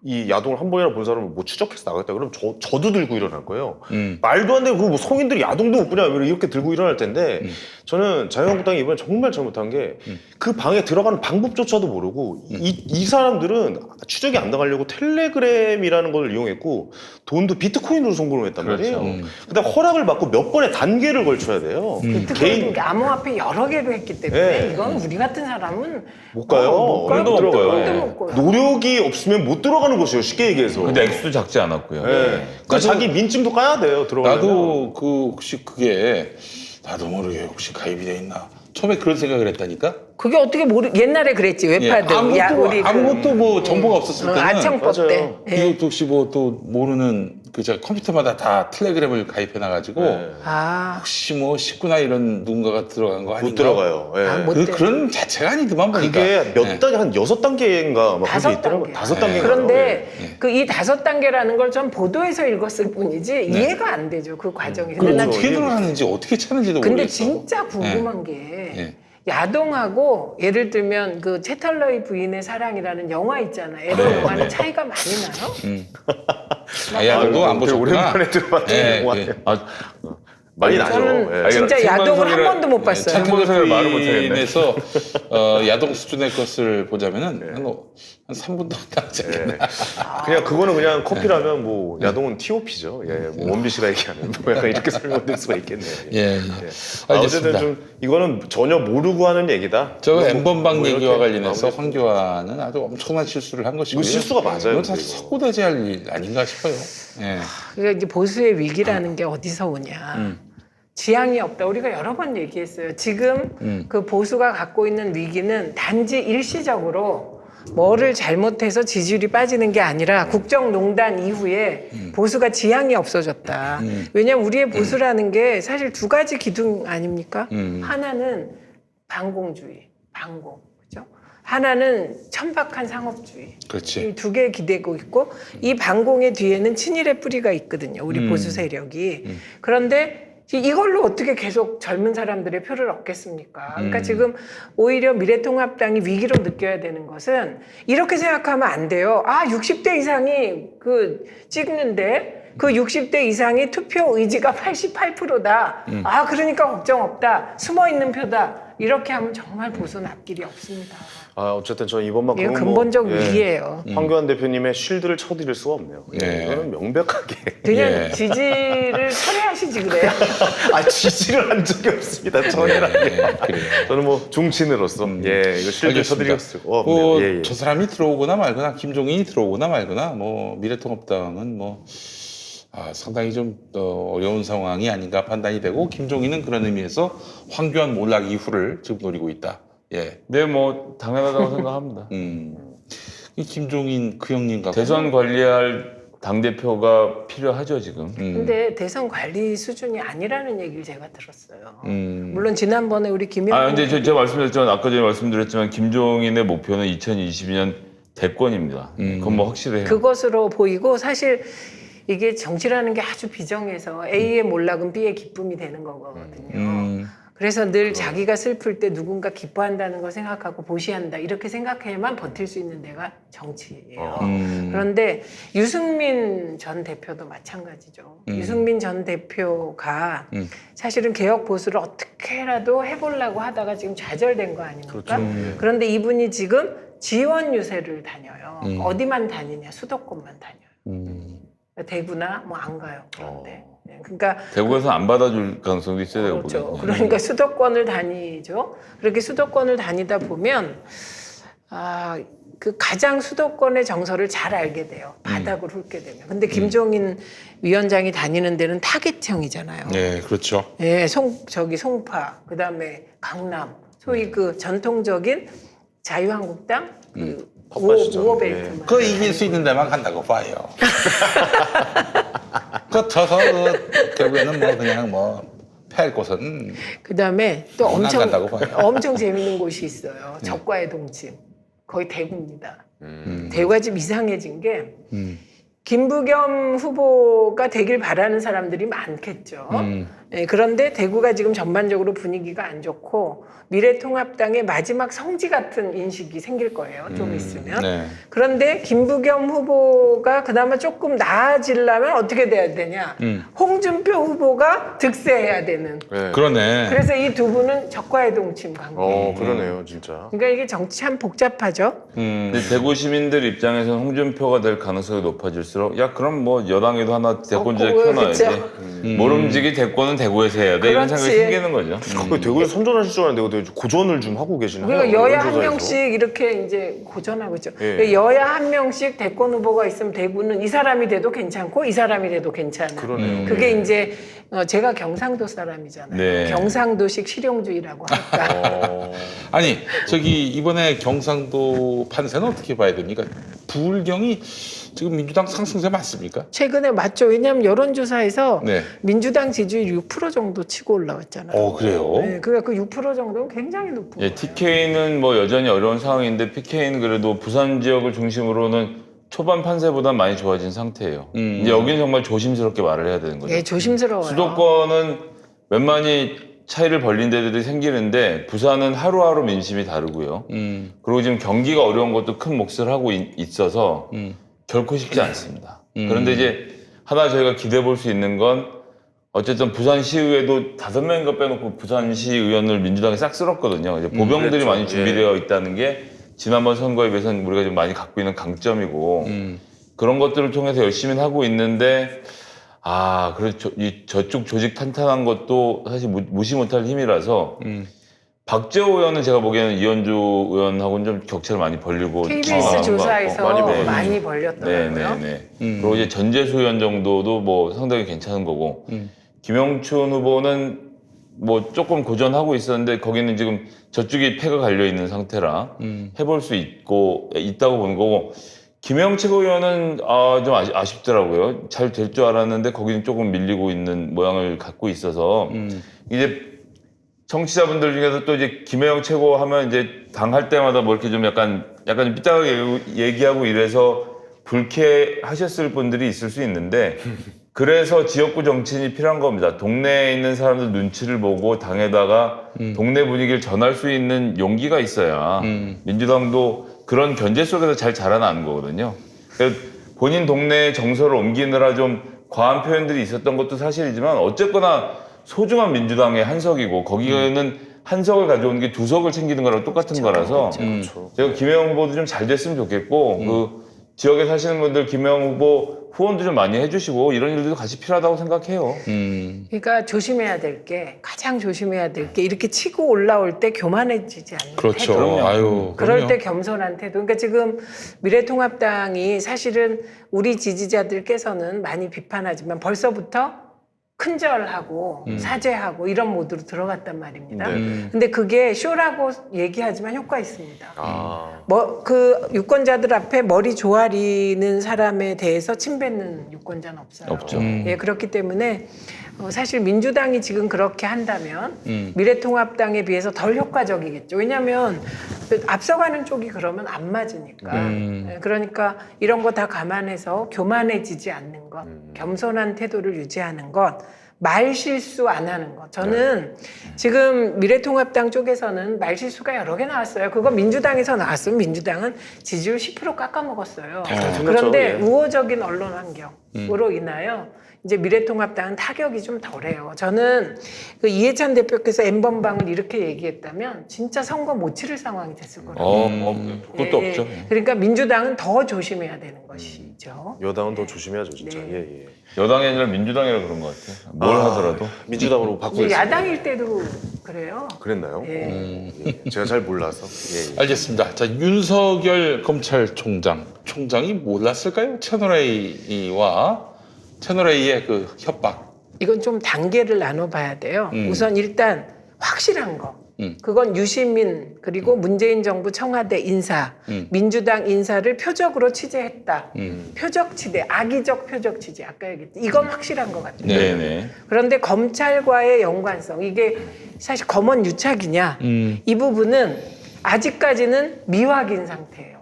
이 야동을 한 번이나 본 사람을 뭐 추적해서 나가겠다 그러면 저도 들고 일어날 거예요. 말도 안 되고 그 뭐 성인들이 야동도 못 보냐 이렇게 들고 일어날 텐데 저는 자유한국당이 이번에 정말 잘못한 게 그 방에 들어가는 방법조차도 모르고 이 사람들은 추적이 안 나가려고 텔레그램이라는 걸 이용했고 돈도 비트코인으로 송금을 했단 그렇죠. 말이에요. 그다음 허락을 받고 몇 번의 단계를 걸쳐야 돼요. 비트코인 암호화폐 여러 개로 했기 때문에 네. 이건 우리 같은 사람은 못 가요. 못 가요. 못 들어가요. 꼴도 예. 못 가요. 노력이 없으면 못 들어가는 것이에요. 쉽게 얘기해서. 근데 액수도 작지 않았고요. 예. 그 자기 민증도 까야 돼요. 들어가려면. 나도 그 혹시 그게 나도 모르게 혹시 가입이 돼 있나 처음에 그런 생각을 했다니까. 그게 어떻게 옛날에 그랬지 예, 웹하드 아무것도 뭐 정보가 없었을 때는 아청법 때 맞아요. 예. 이것도 혹시 뭐 또 모르는 그 제가 컴퓨터마다 다 텔레그램을 가입해 놔가지고 네. 아, 혹시 뭐 식구나 이런 누군가가 들어간 거 아닌가? 못 들어가요. 예. 아, 못 그런 자체가 아니더만 보니까. 그게 몇 예. 단계 한 6단계인가 막 그게 5 있더라고요. 단계. 5단계. 그런데 그 이 5단계라는 걸 좀 보도에서 읽었을 뿐이지 이해가 안 되죠 그 과정이. 근데 그걸 난 어떻게 이해가 들어가는지 어떻게 찾는지도 근데 모르겠어. 진짜 궁금한 게 예. 야동하고 예를 들면 그 채털러의 부인의 사랑이라는 영화 있잖아요. 에로 네, 영화는 네. 차이가 많이 나요? 아, 야동도 안 되게 보셨구나. 오랜만에 들어봤던 예, 영화예요. 예. 아, 많이 나죠. 저는 예. 진짜 야동을 한 번도 못 봤어요. 생방송을 말을 못하겠네. 에서 야동 수준의 것을 보자면은 한 3분도 안 나지 않겠나. 예. 그냥 그거는 그냥 커피라면 뭐 야동은 TOP죠. 예, 뭐 원빈 씨가 얘기하는 뭐 약간 이렇게 설명될 수가 있겠네요. 예, 예. 어쨌든 알겠습니다. 좀 이거는 전혀 모르고 하는 얘기다. 저 뭐, 엠번방 뭐 얘기와 이렇게 관련해서 마무리- 황교안은 아주 엄청난 실수를 한 것이고요. 이거 실수가 맞아요, 이건 사실 그리고. 석고대죄할 일 아닌가 싶어요. 예. 그러니까 이제 보수의 위기라는 게 어디서 오냐. 지향이 없다. 우리가 여러 번 얘기했어요. 지금 그 보수가 갖고 있는 위기는 단지 일시적으로 뭐를 잘못해서 지지율이 빠지는 게 아니라 국정농단 이후에 보수가 지향이 없어졌다. 왜냐하면 우리의 보수라는 게 사실 두 가지 기둥 아닙니까? 하나는 반공주의, 반공. 그죠? 하나는 천박한 상업주의. 그렇지. 이 두 개 기대고 있고 이 반공의 뒤에는 친일의 뿌리가 있거든요. 우리 보수 세력이. 그런데 이걸로 어떻게 계속 젊은 사람들의 표를 얻겠습니까? 그러니까 지금 오히려 미래통합당이 위기로 느껴야 되는 것은 이렇게 생각하면 안 돼요. 아, 60대 이상이 찍는데 그 60대 이상의 투표 의지가 88%다. 아, 그러니까 걱정 없다. 숨어 있는 표다. 이렇게 하면 정말 보수는 앞길이 없습니다. 아, 어쨌든 저는 이번만큼은 이거 근본적 위기예요. 황교안 대표님의 쉴드를 쳐드릴 수가 없네요. 네. 이거는 명백하게. 그냥 예. 지지를 철회하시지 그래요. 아, 지지를 한 적이 없습니다. 전혀. 그래요. 저는 뭐 중친으로서 이거 쉴드 쳐드릴 수가 없네요. 뭐, 예, 예. 저 사람이 들어오거나 말거나 김종인이 들어오거나 말거나 뭐 미래통합당은 뭐 상당히 좀 어려운 상황이 아닌가 판단이 되고 김종인은 그런 의미에서 황교안 몰락 이후를 지금 노리고 있다. 예. 네, 뭐 당연하다고 생각합니다. 이 김종인 그 형님 같고 대선 관리할 당 대표가 필요하죠 지금. 근데 대선 관리 수준이 아니라는 얘기를 제가 들었어요. 음. 물론 지난번에 우리 김영호 아 근데 제가 말씀드렸지만 아까 전에 말씀드렸지만 김종인의 목표는 2022년 대권입니다. 그건 뭐 확실해요. 그것으로 보이고 사실 이게 정치라는 게 아주 비정해서 A의 몰락은 B의 기쁨이 되는 거거든요. 그래서 늘 자기가 슬플 때 누군가 기뻐한다는 걸 생각하고 보시한다 이렇게 생각해야만 버틸 수 있는 데가 정치예요. 그런데 유승민 전 대표도 마찬가지죠. 유승민 전 대표가 사실은 개혁 보수를 어떻게라도 해보려고 하다가 지금 좌절된 거 아닙니까? 그런데 이분이 지금 지원 유세를 다녀요. 어디만 다니냐? 수도권만 다녀요. 대구나 뭐 안 가요. 그런데. 그러니까 대구에서 안 받아줄 가능성도 있어야 되고. 그렇죠. 그러니까 수도권을 다니죠. 그렇게 수도권을 다니다 보면 그 가장 수도권의 정서를 잘 알게 돼요. 바닥을 훑게 되면. 근데 김종인 위원장이 다니는 데는 타겟형이잖아요. 네, 그렇죠. 예, 송파, 그다음에 강남, 소위 그 전통적인 자유한국당 그 텃밭이죠. 우호벨트만. 그 이길 수 있는 데만 간다고 봐요. 그 져서 결국에는 뭐 그냥 뭐 패할 곳은 그다음에 또 안 엄청 간다고 봐요. 엄청 재밌는 곳이 있어요. 적과의 동침. 거기 대구입니다. 대구가 좀 이상해진 게 김부겸 후보가 되길 바라는 사람들이 많겠죠. 예, 그런데 대구가 지금 전반적으로 분위기가 안 좋고 미래통합당의 마지막 성지 같은 인식이 생길 거예요. 좀 있으면. 네. 그런데 김부겸 후보가 그나마 조금 나아지려면 어떻게 돼야 되냐. 홍준표 후보가 득세해야 되는. 네. 그러네. 그래서 이 두 분은 적과의 동침 관계. 그러네요, 진짜. 그러니까 이게 정치 참 복잡하죠. 근데 대구 시민들 입장에서는 홍준표가 될 가능성이 높아질수록 야 그럼 뭐 여당에도 하나 대권 주자 켜놔야지. 그쵸. 모름지기 대권은 대구에서 해야 돼. 이런 그렇지. 생각이 생기는 거죠. 거의 대구에서 선전하실 줄 알았는데 어떻게 고전을 좀 하고 계시나요? 그러니까 여야 한 여론조사에서? 명씩 이렇게 이제 고전하고 있죠. 예. 그러니까 여야 한 명씩 대권 후보가 있으면 대구는 이 사람이 돼도 괜찮고 이 사람이 돼도 괜찮은. 그러네요. 그게 이제 제가 경상도 사람이잖아요. 네. 경상도식 실용주의라고 할까. 아니 저기 이번에 경상도 판세는 어떻게 봐야 됩니까? 부울경이 지금 민주당 상승세 맞습니까? 최근에 맞죠. 왜냐하면 여론조사에서 네. 민주당 지지율 6% 정도 치고 올라왔잖아요. 그래요? 네, 그러니까 그 6% 정도는 굉장히 높은 예, 거예요. TK는 뭐 여전히 어려운 상황인데 PK는 그래도 부산 지역을 중심으로는 초반 판세보다 많이 좋아진 상태예요. 이제 여기는 정말 조심스럽게 말을 해야 되는 거죠. 예, 조심스러워요. 수도권은 웬만히 차이를 벌린 데들이 생기는데 부산은 하루하루 민심이 다르고요. 그리고 지금 경기가 어려운 것도 큰 몫을 하고 있어서 결코 쉽지 않습니다. 그런데 이제 하나 저희가 기대해 볼 수 있는 건 어쨌든 부산시의회도 5명인가 빼놓고 부산시 의원을 민주당이 싹 쓸었거든요. 이제 보병들이 그랬죠. 많이 준비되어 있다는 게 지난번 선거에 비해서는 우리가 좀 많이 갖고 있는 강점이고 그런 것들을 통해서 열심히 하고 있는데 그래서 저쪽 조직 탄탄한 것도 사실 무시 못할 힘이라서 박재호 의원은 제가 보기에는 이현주 의원하고는 좀 격차를 많이 벌리고 KBS 나간 것 조사에서 같고. 많이 벌렸더라고요. 네네네. 그리고 이제 전재수 의원 정도도 뭐 상당히 괜찮은 거고 김영춘 후보는 뭐 조금 고전하고 있었는데 거기는 지금 저쪽이 패가 갈려 있는 상태라 해볼 수 있다고 보는 거고 김영책 의원은 좀 아쉽더라고요. 잘 될 줄 알았는데 거기는 조금 밀리고 있는 모양을 갖고 있어서 이제 청취자분들 중에서 또 이제 김혜영 최고 하면 이제 당할 때마다 뭐 이렇게 좀 약간 좀 삐딱하게 얘기하고 이래서 불쾌하셨을 분들이 있을 수 있는데 그래서 지역구 정치인이 필요한 겁니다. 동네에 있는 사람들 눈치를 보고 당에다가 동네 분위기를 전할 수 있는 용기가 있어야 민주당도 그런 견제 속에서 잘 자라나는 거거든요. 그래서 본인 동네의 정서를 옮기느라 좀 과한 표현들이 있었던 것도 사실이지만 어쨌거나 소중한 민주당의 한석이고 거기에는 한석을 가져오는 게 2석을 챙기는 거랑 똑같은 거라서 그렇죠. 제가 김혜영 후보도 좀 잘 됐으면 좋겠고 그 지역에 사시는 분들 김혜영 후보 후원도 좀 많이 해주시고 이런 일들도 같이 필요하다고 생각해요. 그러니까 조심해야 될 게 가장 조심해야 될 게 이렇게 치고 올라올 때 교만해지지 않는 그렇죠. 태도. 아유, 그럴 그럼요. 때 겸손한 태도. 그러니까 지금 미래통합당이 사실은 우리 지지자들께서는 많이 비판하지만 벌써부터 큰절하고 사죄하고 이런 모드로 들어갔단 말입니다. 근데 그게 쇼라고 얘기하지만 효과 있습니다. 그 유권자들 앞에 머리 조아리는 사람에 대해서 침뱉는 유권자는 없어요. 없죠. 예, 그렇기 때문에 사실 민주당이 지금 그렇게 한다면 미래통합당에 비해서 덜 효과적이겠죠. 왜냐하면 앞서가는 쪽이 그러면 안 맞으니까. 예, 그러니까 이런 거 다 감안해서 교만해지지 않는 것, 겸손한 태도를 유지하는 것, 말 실수 안 하는 것. 저는 지금 미래통합당 쪽에서는 말 실수가 여러 개 나왔어요. 그거 민주당에서 나왔으면 민주당은 지지율 10% 깎아먹었어요. 그런데 예. 우호적인 언론 환경으로 인하여 이제 미래통합당은 타격이 좀 덜해요. 저는 그 이해찬 대표께서 N번방을 이렇게 얘기했다면 진짜 선거 못 치를 상황이 됐을 거라고. 그것도 예, 없죠. 그러니까 민주당은 더 조심해야 되는 것이죠. 여당은 더 조심해야죠, 진짜. 네. 예. 여당이 아니라 민주당이라 그런 것 같아요. 뭘 하더라도. 민주당으로 이제 바꾸겠습니다. 야당일 때도 그래요. 그랬나요? 예. 예. 제가 잘 몰라서. 예. 알겠습니다. 자, 윤석열 총장이 몰랐을까요? 채널A의 그 협박. 이건 좀 단계를 나눠봐야 돼요. 우선 일단 확실한 거. 그건 유시민 그리고 문재인 정부 청와대 인사, 민주당 인사를 표적으로 취재했다. 표적 취재, 악의적 표적 취재. 아까 얘기했던 이건 확실한 것 같아요. 네네. 그런데 검찰과의 연관성, 이게 사실 검언 유착이냐, 이 부분은 아직까지는 미확인 상태예요.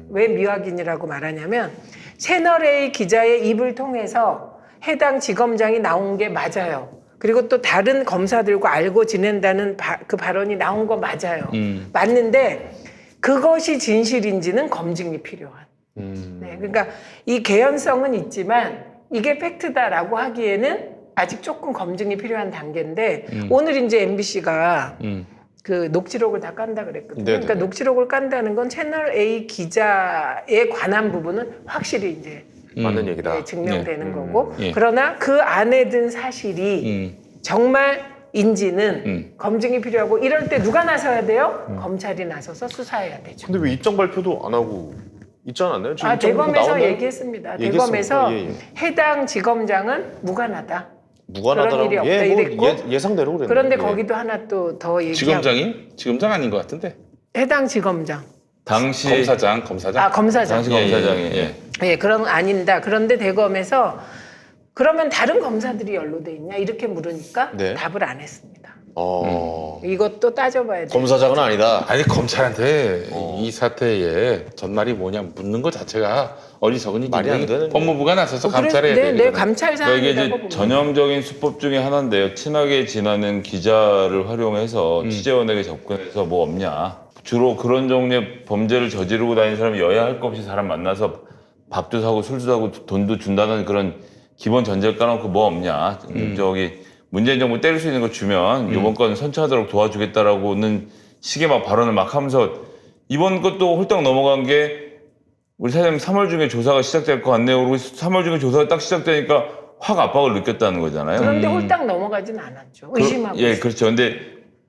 왜 미확인이라고 말하냐면 채널A 기자의 입을 통해서 해당 지검장이 나온 게 맞아요. 그리고 또 다른 검사들과 알고 지낸다는 그 발언이 나온 거 맞아요. 맞는데 그것이 진실인지는 검증이 필요한. 네, 그러니까 이 개연성은 있지만 이게 팩트다라고 하기에는 아직 조금 검증이 필요한 단계인데 오늘 이제 MBC가 그 녹취록을 다 깐다 그랬거든요. 네네. 그러니까 녹취록을 깐다는 건 채널A 기자에 관한 부분은 확실히 이제 맞는 얘기다. 네, 증명되는 거고 예. 그러나 그 안에 든 사실이 정말인지는 검증이 필요하고 이럴 때 누가 나서야 돼요? 검찰이 나서서 수사해야 되죠. 근데 왜 입장 발표도 안 하고 있지 않았나요? 지금 아, 입장 발표 대검에서 나왔나요? 얘기했습니다. 얘기했습니까? 대검에서 예, 예. 해당 지검장은 무관하다. 무관하다라고 그런 일이 없다 이랬고 예상대로 그랬는데. 그런데 예. 거기도 하나 또 더 얘기하고 지검장이? 지검장 아닌 것 같은데. 해당 지검장 당시 검사장. 아 검사장 당시 검사장이 예, 그럼 아닌다. 그런데 대검에서 그러면 다른 검사들이 연루돼 있냐 이렇게 물으니까 네. 답을 안 했습니다. 이것도 따져봐야 돼요. 검사장은 아니다. 아니 검찰한테 이 사태의 전말이 뭐냐 묻는 것 자체가 어리석은 말이 안 일인데 되는데. 법무부가 나서서 그래, 감찰해야 네, 돼요. 네, 감찰 그러니까 이게 사안이라고 이제 봅니다. 전형적인 수법 중에 하나인데요. 친하게 지나는 기자를 활용해서 취재원에게 접근해서 뭐 없냐. 주로 그런 종류의 범죄를 저지르고 다니는 사람이 여야 할 것 없이 사람 만나서 밥도 사고 술도 사고 돈도 준다는 그런 기본 전제를 까놓고 뭐 없냐. 저기 문재인 정부 때릴 수 있는 거 주면 이번 건 선처하도록 도와주겠다라고는 식의 막 발언을 막 하면서 이번 것도 홀딱 넘어간 게 우리 사장님 3월 중에 조사가 시작될 것 같네요. 그리고 3월 중에 조사가 딱 시작되니까 확 압박을 느꼈다는 거잖아요. 그런데 홀딱 넘어가진 않았죠. 의심하고 예, 있어요. 그렇죠. 근데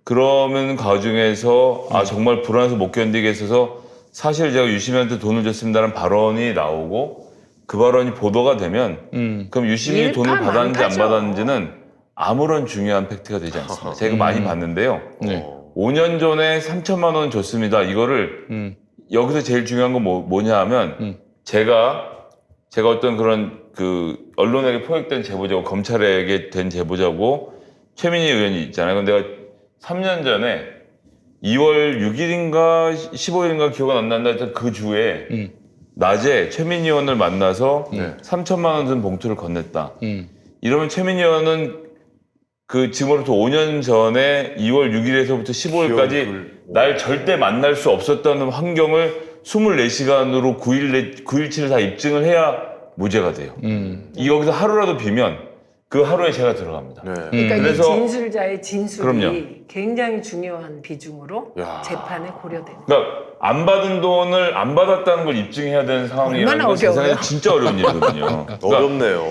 그러면 과정에서 아 정말 불안해서 못 견디겠어서 사실 제가 유시민한테 돈을 줬습니다라는 발언이 나오고 그 발언이 보도가 되면 그럼 유시민이 돈을 받았는지 안 일파만파죠. 받았는지는 아무런 중요한 팩트가 되지 않습니다. 제가 많이 봤는데요. 네. 5년 전에 3천만 원 줬습니다. 이거를 여기서 제일 중요한 건 뭐냐 하면 제가 어떤 그런 그 언론에게 포획된 제보자고 검찰에게 된 제보자고 최민희 의원이 있잖아요. 근데 내가 3년 전에 2월 6일인가 15일인가 기억은 안 난다 했던 그 주에 낮에 최민희 의원을 만나서 3천만 원 든 봉투를 건넸다. 이러면 최민희 의원은 그 지금으로부터 5년 전에 2월 6일에서부터 15일까지 날 절대 만날 수 없었다는 환경을 24시간으로 9일치를 다 입증을 해야 무죄가 돼요. 여기서 하루라도 비면 그 하루에 제가 들어갑니다. 네. 그러니까 이 그래서- 진술자의 진술이 그럼요. 굉장히 중요한 비중으로 야. 재판에 고려됩니다. 그러니까 안 받은 돈을 안 받았다는 걸 입증해야 되는 상황이라는 얼마나 건 세상에 어려워요. 진짜 어려운 일이거든요. 그러니까 어렵네요.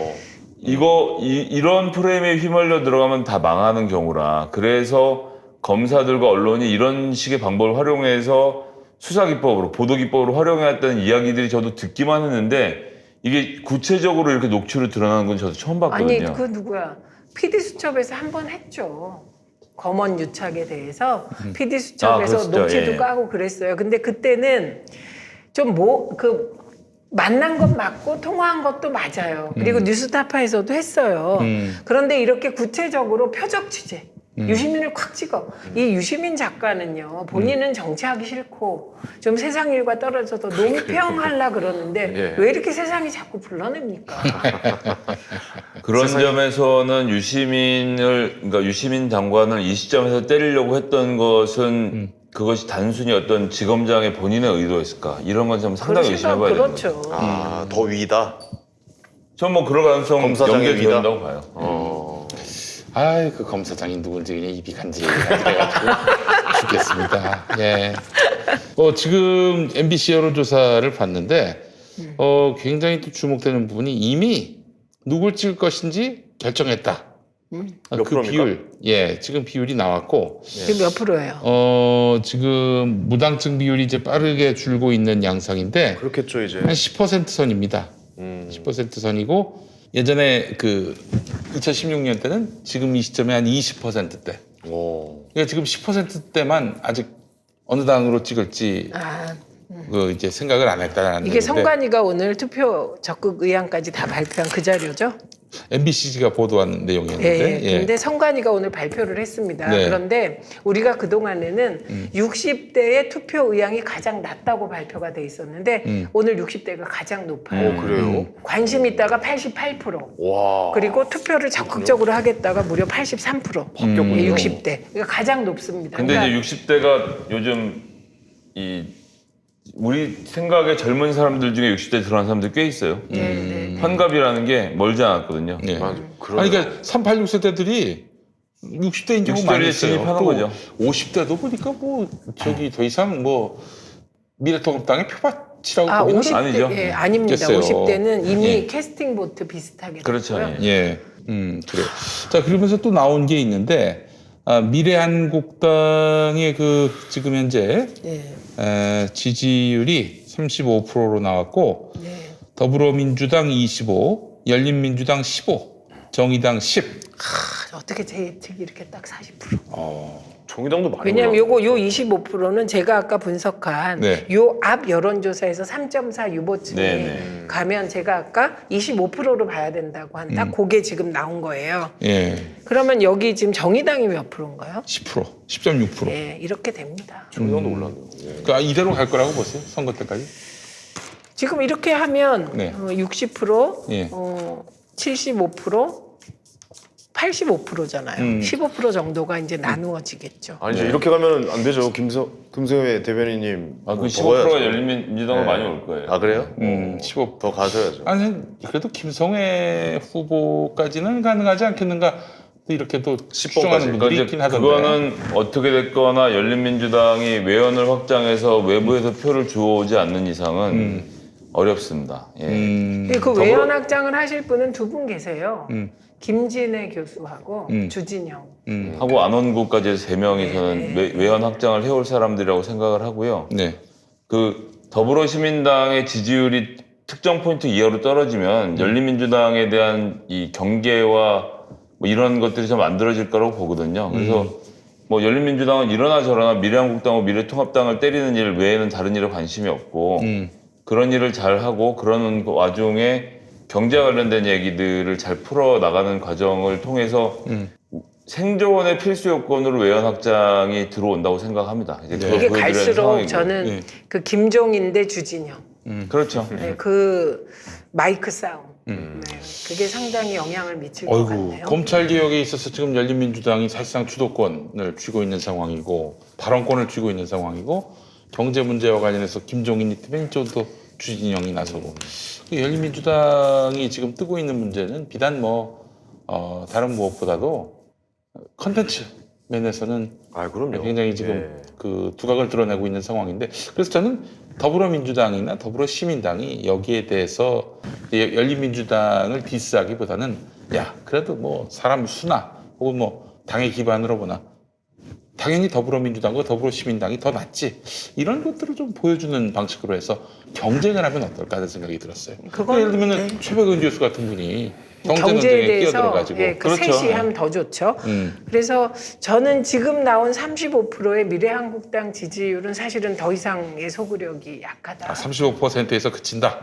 이런 프레임에 휘말려 들어가면 다 망하는 경우라. 그래서 검사들과 언론이 이런 식의 방법을 활용해서 수사기법으로, 보도기법으로 활용해왔다는 이야기들이 저도 듣기만 했는데 이게 구체적으로 이렇게 녹취로 드러나는 건 저도 처음 봤거든요. 아니 그 누구야? PD수첩에서 한 번 했죠. 검언 유착에 대해서 PD수첩에서 그랬죠. 녹취도 예. 까고 그랬어요. 근데 그때는 좀 만난 것 맞고 통화한 것도 맞아요. 그리고 뉴스타파에서도 했어요. 그런데 이렇게 구체적으로 표적 취재, 유시민을 콱 찍어. 이 유시민 작가는요, 본인은 정치하기 싫고 좀 세상 일과 떨어져서 논평하려 그러는데 예. 왜 이렇게 세상이 자꾸 불러냅니까? 그런 점에서는 그러니까 유시민 장관을 이 시점에서 때리려고 했던 것은 그것이 단순히 어떤 지검장의 본인의 의도였을까? 이런 건 좀 상당히 의심해봐야 됩니다. 그렇죠. 더 위다. 전 뭐 그럴 가능성 검사장의 연결된다고 봐요. 아이 그 검사장이 누군지 그냥 입이 간질간질해가지고 죽겠습니다. 예. 지금 MBC 여론조사를 봤는데 굉장히 또 주목되는 부분이 이미 누굴 찍을 것인지 결정했다. 몇 그 프로입니까? 비율, 지금 비율이 나왔고 지금 몇 프로예요? 지금 무당증 비율이 이제 빠르게 줄고 있는 양상인데 그렇겠죠 이제. 한 10% 선입니다. 10% 선이고 예전에 그 2016년 때는 지금 이 시점에 한 20%대. 그러니까 지금 10%대만 아직 어느 당으로 찍을지 그 이제 생각을 안 했다는 이게 성관이가 오늘 투표 적극 의향까지 다 발표한 그 자료죠? MBC가 보도한 내용이었는데. 예. 근데 성관이가 오늘 발표를 했습니다. 네. 그런데 우리가 그동안에는 60대의 투표 의향이 가장 낮다고 발표가 돼 있었는데 오늘 60대가 가장 높아요. 그래요? 관심 있다가 88%. 와. 그리고 투표를 적극적으로 하겠다가 무려 83%. 바뀌었군요. 60대. 그러니까 가장 높습니다. 근데 그러니까 이제 60대가 요즘 우리 생각에 젊은 사람들 중에 60대 들어간 사람들 꽤 있어요. 네. 환갑이라는 게 멀지 않았거든요. 예. 맞아. 아니 그러니까 38세대들이 60대인 경우 60대 많이 에 있어요. 진입하는 또 거죠. 50대도 보니까 뭐 저기 더 이상 뭐 미래통합당에 표밭이라고 아, 보기는 50대 아니죠. 예, 아닙니다. 됐어요. 50대는 이미 예. 캐스팅 보트 비슷하게 그렇죠. 됐고요. 예. 그래요. 자, 그러면서 또 나온 게 있는데, 미래한국당의 그 지금 현재 지지율이 35%로 나왔고, 네. 더불어민주당 25, 열린민주당 15, 정의당 10. 어떻게 제 예측이 이렇게 딱 40%? 정의당도 많이 왜냐하면 올라가고. 요 25%는 제가 아까 분석한 네. 요 앞 여론조사에서 3.4 유보층에 네. 가면 제가 아까 25%로 봐야 된다고 한 딱 그게 지금 나온 거예요. 예. 그러면 여기 지금 정의당이 몇 프로인가요? 10%, 10.6%. 예, 이렇게 됩니다. 정의당도 올랐네요. 예. 그러니까 이대로 갈 거라고 보세요, 선거 때까지? 지금 이렇게 하면 네. 60%, 예. 75%, 85%잖아요. 15% 정도가 이제 나누어지겠죠. 아니 이제 이렇게 가면 안 되죠. 금성회 대변인님. 그 뭐 15%가 더 해야죠. 열린민주당으로 네. 많이 올 거예요. 아 그래요? 15%. 더 가셔야죠. 아니, 그래도 김성애 후보까지는 가능하지 않겠는가? 또 이렇게 또 10번까지. 추정하는 분들이 있긴 하던데. 그거는 어떻게 됐거나 열린민주당이 외연을 확장해서 외부에서 표를 주워오지 않는 이상은 어렵습니다. 예. 근데 그 외연 확장을 하실 분은 두 분 계세요. 김진애 교수하고 주진영. 하고 안원구까지 해서 3명이서는 외연 확장을 해올 사람들이라고 생각을 하고요. 네. 그 더불어시민당의 지지율이 특정 포인트 이하로 떨어지면 열린민주당에 대한 이 경계와 뭐 이런 것들이 좀 만들어질 거라고 보거든요. 그래서 뭐 열린민주당은 이러나 저러나 미래한국당과 미래통합당을 때리는 일 외에는 다른 일에 관심이 없고 그런 일을 잘 하고 그러는 그 와중에 경제 관련된 얘기들을 잘 풀어 나가는 과정을 통해서 생존의 필수 요건으로 외연 확장이 들어온다고 생각합니다. 이제 그걸 이게 보여드려야 갈수록 상황이고. 저는 예. 그 김종인 대 주진영. 그렇죠. 네, 그 마이크 싸움. 네, 그게 상당히 영향을 미칠 것 어이구, 같네요. 검찰 개혁에 있어서 지금 열린민주당이 사실상 주도권을 쥐고 있는 상황이고 발언권을 쥐고 있는 상황이고 경제 문제와 관련해서 김종인이 팀엔 또 주진영이 나서고 열린민주당이 지금 뜨고 있는 문제는 비단 다른 무엇보다도 컨텐츠 면에서는 아 그럼요. 굉장히 지금 예. 그 두각을 드러내고 있는 상황인데 그래서 저는 더불어민주당이나 더불어시민당이 여기에 대해서 열린민주당을 디스하기보다는 야 그래도 뭐 사람 수나 혹은 뭐 당의 기반으로 보나 당연히 더불어민주당과 더불어시민당이 더 낫지 이런 것들을 좀 보여주는 방식으로 해서 경쟁을 하면 어떨까 하는 생각이 들었어요. 그건, 예를 들면 네. 최백은 교수 같은 분이 경제 경제에 논쟁에 대해서 끼어들어가지고 그 그렇죠. 셋이 하면 더 좋죠. 그래서 저는 지금 나온 35%의 미래한국당 지지율은 사실은 더 이상의 소구력이 약하다. 35%에서 그친다.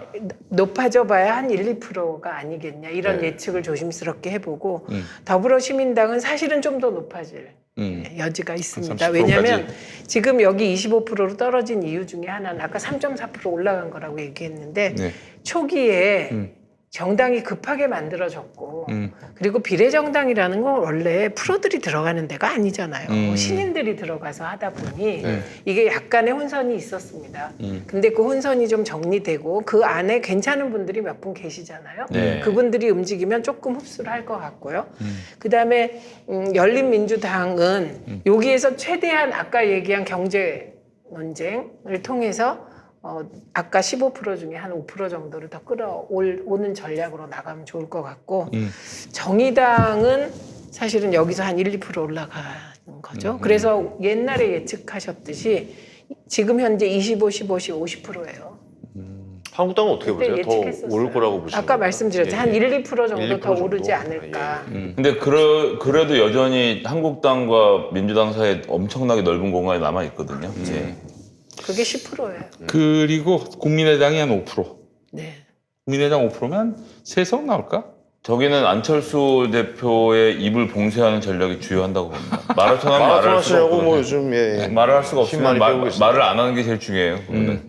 높아져 봐야 한 1, 2%가 아니겠냐 이런 네. 예측을 조심스럽게 해보고 더불어시민당은 사실은 좀 더 높아질 여지가 있습니다. 30% 왜냐하면 까지. 지금 여기 25%로 떨어진 이유 중에 하나는 아까 3.4% 올라간 거라고 얘기했는데 네. 초기에 정당이 급하게 만들어졌고 그리고 비례정당이라는 건 원래 프로들이 들어가는 데가 아니잖아요. 신인들이 들어가서 하다 보니 이게 약간의 혼선이 있었습니다. 근데 그 혼선이 좀 정리되고 그 안에 괜찮은 분들이 몇 분 계시잖아요. 네. 그분들이 움직이면 조금 흡수를 할 것 같고요. 그다음에 열린민주당은 여기에서 최대한 아까 얘기한 경제 논쟁을 통해서 아까 15% 중에 한 5% 정도를 더 끌어오는 전략으로 나가면 좋을 것 같고 정의당은 사실은 여기서 한 1, 2% 올라가는 거죠. 그래서 옛날에 예측하셨듯이 지금 현재 25, 15시 50%예요. 한국당은 어떻게 그때 보세요? 더 예측했었어요. 올 거라고 보시나요? 아까 말씀드렸죠. 한 1, 2% 정도 1, 2% 더 정도? 오르지 않을까. 근데 그래도 여전히 한국당과 민주당 사이에 엄청나게 넓은 공간이 남아 있거든요. 예. 그게 10%예요. 그리고 국민의당이 한 5%. 네. 국민의당 5%면 3석 나올까? 저기는 안철수 대표의 입을 봉쇄하는 전략이 주요한다고 봅니다. 마라톤 하면 말을 할 수가 하시냐고 없거든요. 뭐 요즘 예. 말을 할 수가 힘 없으면 많이 빼고 계시네요. 말을 안 하는 게 제일 중요해요. 그거는.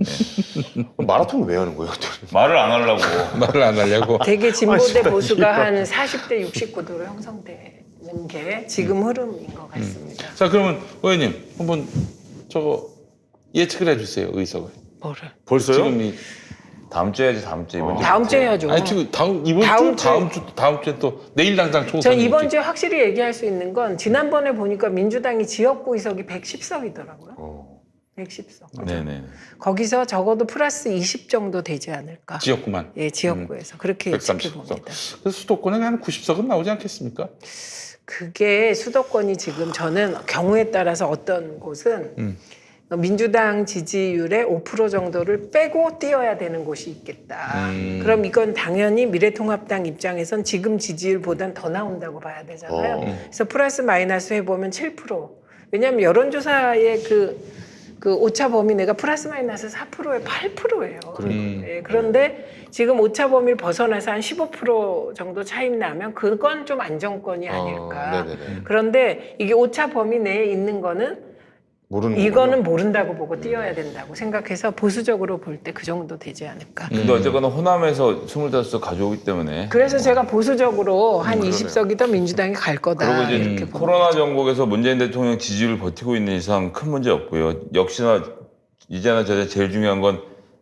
예. 마라톤을 왜 하는 거예요? 말을 안 하려고. 말을 안 하려고. 되게 진보 대 진짜 보수가 이거. 한 40대 60구도로 형성되는 게 지금 흐름인 것 같습니다. 자, 그러면 의원님 한번 저거 예측을 해주세요. 의석을. 뭐를? 벌써요? 지금 이 다음 주에 해야지, 다음 주. 이번 주. 다음 주에 해야죠. 아니 지금 이번 다음 주 주- 다음 주에 또 내일 당장 전 총선. 이번 주에 확실히 얘기할 수 있는 건 지난번에 보니까 민주당이 지역구 의석이 110석이더라고요. 110석. 네네. 거기서 적어도 플러스 20 정도 되지 않을까. 지역구만. 예, 지역구에서 그렇게 예측해 봅니다. 그래서 수도권에 한 90석은 나오지 않겠습니까? 그게 수도권이 지금 저는 경우에 따라서 어떤 곳은 민주당 지지율의 5% 정도를 빼고 띄어야 되는 곳이 있겠다. 그럼 이건 당연히 미래통합당 입장에선 지금 지지율보단 더 나온다고 봐야 되잖아요. 그래서 플러스 마이너스 해보면 7%. 왜냐하면 여론조사의 그 오차 범위 내가 플러스 마이너스 4%에 8%예요. 예, 그런데 지금 오차 범위를 벗어나서 한 15% 정도 차이 나면 그건 좀 안정권이 아닐까. 네네네. 그런데 이게 오차 범위 내에 있는 거는 모르는 이거는 모른다고 보고 띄어야 된다고 생각해서 보수적으로 볼 때 그 정도 되지 않을까. 근데 어쨌거나 호남에서 25석 가져오기 때문에. 그래서 제가 보수적으로 한 20석이 더 민주당이 갈 거다. 그리고 이제 이렇게 봅니다. 코로나 정국에서 문재인 대통령 지지율을 버티고 있는 이상 큰 문제 없고요. 역시나 이제나 저제 제일 중요한 건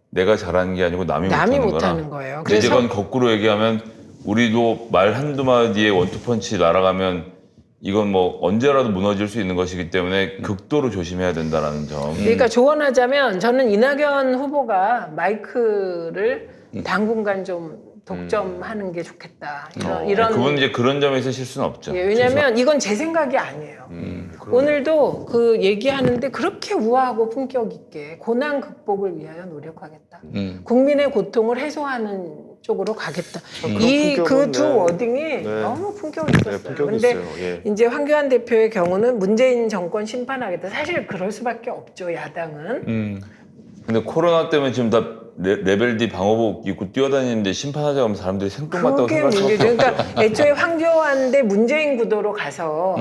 내가 잘하는 게 아니고 남이 못하는 거라. 거예요. 근데 이제 그래서 그건 거꾸로 얘기하면 우리도 말 한두 마디에 원투펀치 날아가면 이건 뭐 언제라도 무너질 수 있는 것이기 때문에 극도로 조심해야 된다라는 점. 그러니까 조언하자면 저는 이낙연 후보가 마이크를 당분간 좀 독점하는 게 좋겠다. 이런 그분 이제 그런 점에서 실수는 없죠. 예, 왜냐하면 이건 제 생각이 아니에요. 오늘도 그 얘기하는데 그렇게 우아하고 품격 있게 고난 극복을 위하여 노력하겠다. 국민의 고통을 해소하는 쪽으로 가겠다. 이 그 품격은, 두 네. 워딩이 네. 너무 품격 있었어요. 네, 품격이 근데 있어요. 예. 이제 황교안 대표의 경우는 문재인 정권 심판하겠다. 사실 그럴 수밖에 없죠. 야당은. 근데 코로나 때문에 지금 다 레벨 D 방호복 입고 뛰어다니는데 심판하자고 하면 사람들이 생뚱맞다고 그게 생각할 수밖에 문제죠. 없죠. 그러니까 애초에 황교안 대 문재인 구도로 가서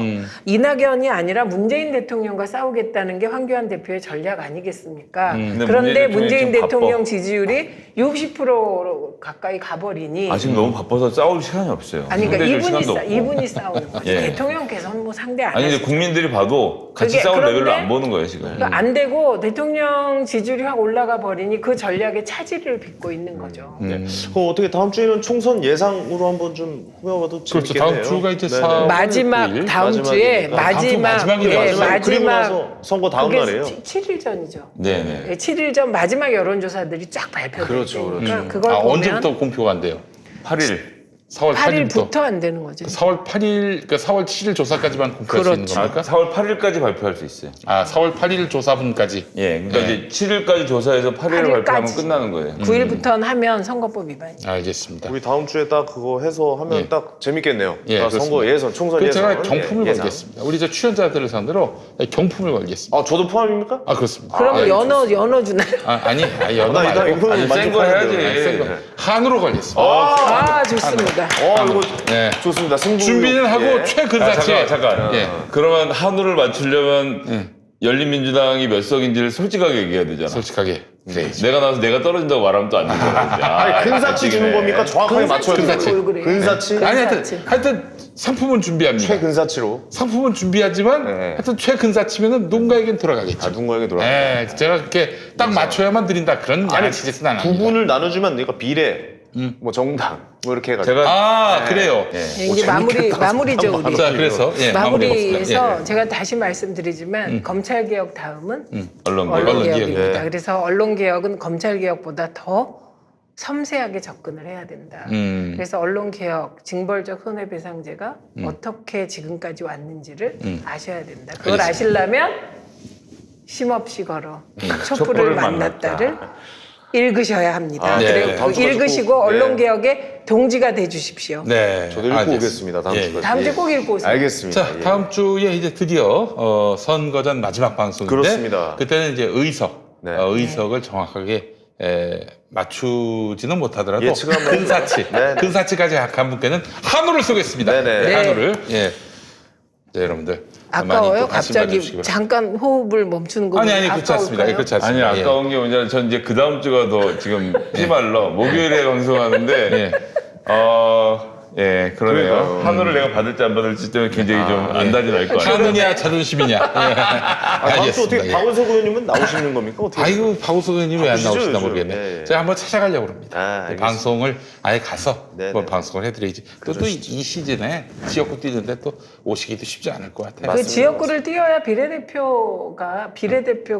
이낙연이 아니라 문재인 대통령과 싸우겠다는 게 황교안 대표의 전략 아니겠습니까? 근데 그런데 문재인 문재인 대통령이 대통령 좀 지지율이 60% 가까이 가버리니 아 지금 너무 바빠서 싸울 시간이 없어요. 아니 그러니까 상대해줄 시간도 없고. 이분이 싸우는 거죠. 예. 대통령께서는 뭐 상대 안 아니 근데 하시죠. 국민들이 봐도 같이 그게 싸울 그런데 레벨로 안 보는 거예요 지금. 그러니까 안 되고 대통령 지지율이 확 올라가 버리니 그 전략에 차질을 빚고 있는 거죠. 그럼 어떻게 다음 주에는 총선 예상으로 한번 좀 해봐도 그렇죠. 재밌겠네요. 다음 주가 이제 네네. 4월 마지막 9일. 다음 주에 마지막이니까. 마지막이네요. 예, 마지막. 그리고 나서 선거 다음 그게 날이에요. 7일 전이죠. 네네. 예, 7일 전 마지막 여론조사들이 쫙 발표될 그렇죠, 테니까 그걸 아, 보면 언제부터 공표가 안 돼요? 8일. 4월 8일부터. 8일부터 안 되는 거죠. 4월 8일, 그러니까 4월 7일 조사까지만 공표할 수 있는 그렇죠. 겁니까? 4월 8일까지 발표할 수 있어요. 아, 4월 8일 조사분까지. 예, 그러니까 네. 이제 7일까지 조사해서 8일을 8일까지. 발표하면 끝나는 거예요. 9일부터는 하면 선거법 위반이죠. 알겠습니다. 우리 다음 주에 딱 그거 해서 하면 예. 딱 재밌겠네요. 예, 딱 선거 그렇습니다. 예선, 총선 그래서 예선. 제가 경품을 예상. 걸겠습니다. 우리 저 출연자들을 상대로 경품을 걸겠습니다. 아, 저도 포함입니까? 아, 그렇습니다. 그러면 아, 연어 주나요? 아니, 연어 나 이거 말고. 이거는 아니, 센거 만족하는데요. 해야지. 센 거. 한우로 걸겠습니다. 아, 좋습니다. 이거 네. 좋습니다. 승부. 준비는 하고 예. 최근사치에. 잠깐. 예. 그러면 한우를 맞추려면 열린민주당이 몇 석인지를 솔직하게 얘기해야 되잖아. 솔직하게. 그래. 내가 나와서 내가 떨어진다고 말하면 또 안 되잖아. 아니, 근사치 주는 겁니까? 정확하게 맞춰야 돼요. 근사치 뭘 그래요? 근사치? 아니, 근사치. 하여튼 상품은 준비합니다. 최근사치로. 상품은 준비하지만 네. 하여튼 최근사치면은 누군가에게 돌아가겠죠. 누군가에게 돌아. 예, 제가 그렇게 딱 맞춰야만 드린다 그런 양아치짓은 안 합니다. 부분을 나눠주면 그러니까 비례, 뭐 정당, 뭐 이렇게 해가지고. 제가 아, 그래요. 예, 이제 마무리죠, 우리. 자, 그래서 예, 마무리해서 마무리해봅시다. 제가 다시 말씀드리지만 검찰개혁 다음은 언론개혁. 언론개혁입니다. 예. 그래서 언론개혁은 검찰개혁보다 더 섬세하게 접근을 해야 된다. 그래서 언론개혁, 징벌적 손해배상제가 어떻게 지금까지 왔는지를 아셔야 된다. 그걸 알겠습니다. 아시려면 쉼없이 걸어 촛불을 만났다를 읽으셔야 합니다. 아, 네. 그리고 다음 주까지 읽으시고 꼭, 언론 네. 개혁의 동지가 돼 주십시오. 네. 저도 읽고 알겠습니다. 오겠습니다. 다음 예. 주까지. 다음 주에 꼭 읽고 오세요. 알겠습니다. 자, 예. 다음 주에 이제 드디어 선거전 마지막 방송인데 그렇습니다. 그때는 이제 의석, 네. 의석을 정확하게 맞추지는 못하더라도 예측을 한번 근사치, 해보죠. 네, 네. 근사치까지 약한 분께는 한우를 쏘겠습니다. 네, 네. 네. 한우를. 예. 자, 여러분들 많이 아까워요? 또 관심 갑자기 가져주시기 바랍니다. 잠깐 호흡을 멈추는 거 아니 그렇지 않습니다. 아까울까요? 그렇지 않습니다. 아니 아까운 게 뭐냐 전 이제 그 다음 주가 더 지금 피말러 목요일에 방송하는데 예. 예 그러네요. 그러니까요. 한우를 내가 받을지 안 받을지 때문에 굉장히 좀 안달이 날 거 아니에요. 한우냐 자존심이냐. 예. 다음 주 어떻게 알겠습니다. 예. 박원석 의원님은 나오시는 겁니까? 어떻게? 아이고 박우석 의원님 왜 안 바쁘시죠, 나오시나 요즘? 모르겠네. 예, 예. 제가 한번 찾아가려고 합니다. 아, 알겠습니다. 방송을 아예 가서 네, 뭐 네. 방송을 해드려야지. 또 이 시즌에 지역구 뛰는데 또 오시기도 쉽지 않을 것 같아요. 그 맞습니다. 지역구를 띄어야 비례대표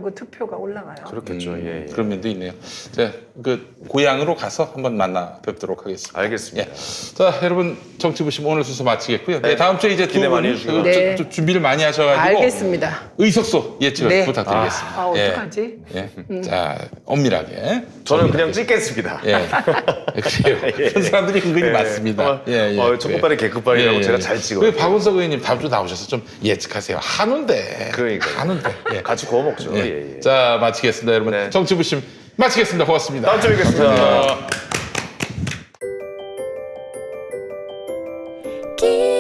그 투표가 올라가요. 그렇겠죠. 예, 예. 그런 면도 있네요. 자, 그 고향으로 가서 한번 만나 뵙도록 하겠습니다. 알겠습니다. 예. 자, 여러분 정치 부심 오늘 순서 마치겠고요. 네, 다음 주에 이제 두 기대 많이 분 해주시고요. 네. 준비를 많이 하셔가지고 알겠습니다. 의석소 예측을 네. 부탁드리겠습니다. 아, 어떡하지? 예. 예. 자, 엄밀하게. 저는 그냥 찍겠습니다. 예. 그래요. 그런 사람들이 은근히 예. 많습니다. 예, 예. 첫 끝발이 개끝발이라고 제가 잘 찍어요. 그 박원석 의원님 다음 주 나오셔서 좀 예측하세요. 한운데. 그러니까요. 한운데. 예. 같이 구워 먹죠. 예. 예, 예. 자, 마치겠습니다, 여러분. 네. 정치부심 마치겠습니다. 고맙습니다. 다음 주에 뵙겠습니다. 감사합니다. 길